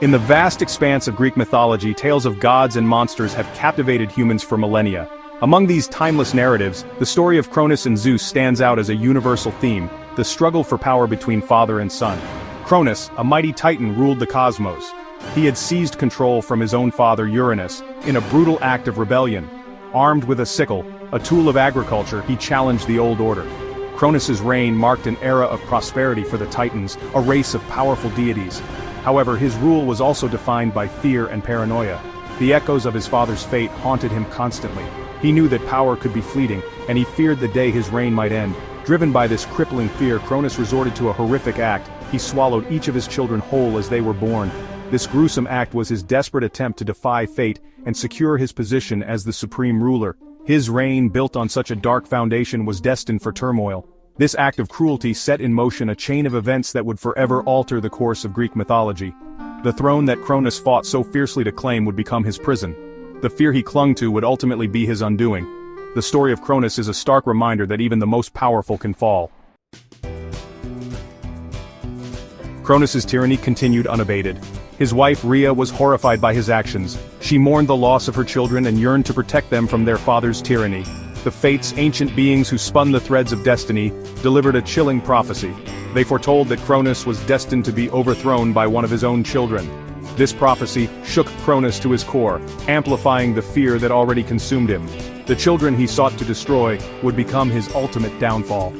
In the vast expanse of Greek mythology, tales of gods and monsters have captivated humans for millennia. Among these timeless narratives, the story of Cronus and Zeus stands out as a universal theme, the struggle for power between father and son. Cronus, a mighty titan, ruled the cosmos. He had seized control from his own father Uranus, in a brutal act of rebellion. Armed with a sickle, a tool of agriculture, he challenged the old order. Cronus's reign marked an era of prosperity for the Titans, a race of powerful deities. However, his rule was also defined by fear and paranoia. The echoes of his father's fate haunted him constantly. He knew that power could be fleeting, and he feared the day his reign might end. Driven by this crippling fear, Cronus resorted to a horrific act. He swallowed each of his children whole as they were born. This gruesome act was his desperate attempt to defy fate and secure his position as the supreme ruler. His reign, built on such a dark foundation, was destined for turmoil. This act of cruelty set in motion a chain of events that would forever alter the course of Greek mythology. The throne that Cronus fought so fiercely to claim would become his prison. The fear he clung to would ultimately be his undoing. The story of Cronus is a stark reminder that even the most powerful can fall. Cronus's tyranny continued unabated. His wife Rhea was horrified by his actions. She mourned the loss of her children and yearned to protect them from their father's tyranny. The fates, ancient beings who spun the threads of destiny, delivered a chilling prophecy. They foretold that Cronus was destined to be overthrown by one of his own children. This prophecy shook Cronus to his core, amplifying the fear that already consumed him. The children he sought to destroy would become his ultimate downfall.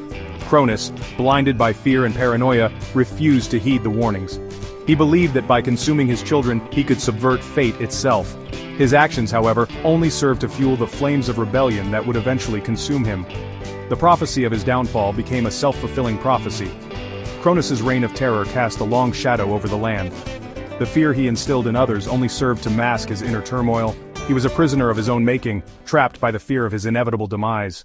Cronus, blinded by fear and paranoia, refused to heed the warnings. He believed that by consuming his children, he could subvert fate itself. His actions, however, only served to fuel the flames of rebellion that would eventually consume him. The prophecy of his downfall became a self-fulfilling prophecy. Cronus's reign of terror cast a long shadow over the land. The fear he instilled in others only served to mask his inner turmoil. He was a prisoner of his own making, trapped by the fear of his inevitable demise.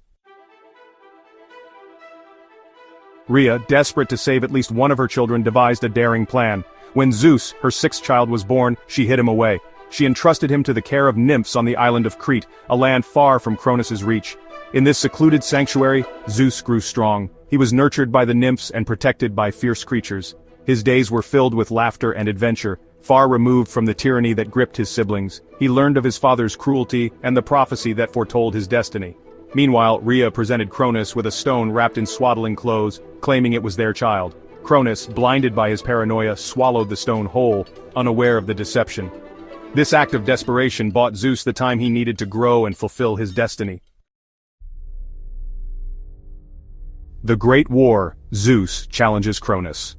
Rhea, desperate to save at least one of her children, devised a daring plan. When Zeus, her sixth child, was born, she hid him away. She entrusted him to the care of nymphs on the island of Crete, a land far from Cronus's reach. In this secluded sanctuary, Zeus grew strong. He was nurtured by the nymphs and protected by fierce creatures. His days were filled with laughter and adventure, far removed from the tyranny that gripped his siblings. He learned of his father's cruelty and the prophecy that foretold his destiny. Meanwhile, Rhea presented Cronus with a stone wrapped in swaddling clothes, claiming it was their child. Cronus, blinded by his paranoia, swallowed the stone whole, unaware of the deception. This act of desperation bought Zeus the time he needed to grow and fulfill his destiny. The Great War, Zeus challenges Cronus.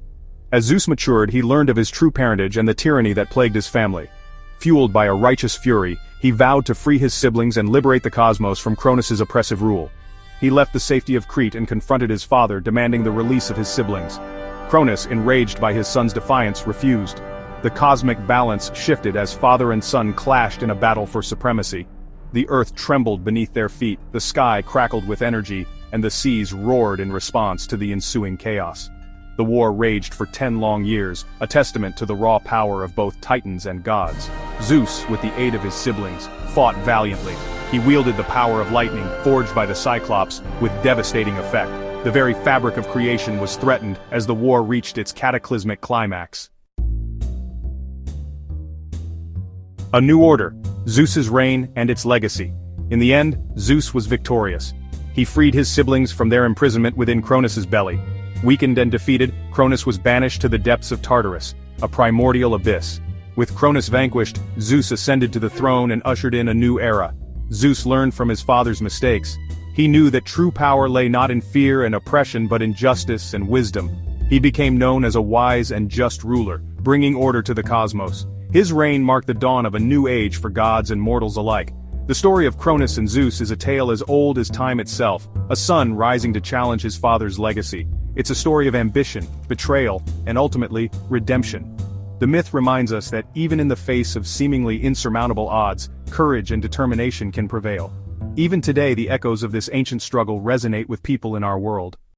As Zeus matured, he learned of his true parentage and the tyranny that plagued his family. Fueled by a righteous fury, he vowed to free his siblings and liberate the cosmos from Cronus's oppressive rule. He left the safety of Crete and confronted his father, demanding the release of his siblings. Cronus, enraged by his son's defiance, refused. The cosmic balance shifted as father and son clashed in a battle for supremacy. The earth trembled beneath their feet, the sky crackled with energy, and the seas roared in response to the ensuing chaos. The war raged for 10 long years, a testament to the raw power of both titans and gods. Zeus, with the aid of his siblings, fought valiantly. He wielded the power of lightning, forged by the Cyclops, with devastating effect. The very fabric of creation was threatened as the war reached its cataclysmic climax. A new order, Zeus's reign and its legacy. In the end, Zeus was victorious. He freed his siblings from their imprisonment within Cronus's belly. Weakened and defeated, Cronus was banished to the depths of Tartarus, a primordial abyss. With Cronus vanquished, Zeus ascended to the throne and ushered in a new era. Zeus learned from his father's mistakes. He knew that true power lay not in fear and oppression but in justice and wisdom. He became known as a wise and just ruler, bringing order to the cosmos. His reign marked the dawn of a new age for gods and mortals alike. The story of Cronus and Zeus is a tale as old as time itself, a son rising to challenge his father's legacy. It's a story of ambition, betrayal, and ultimately, redemption. The myth reminds us that even in the face of seemingly insurmountable odds, courage and determination can prevail. Even today, the echoes of this ancient struggle resonate with people in our world.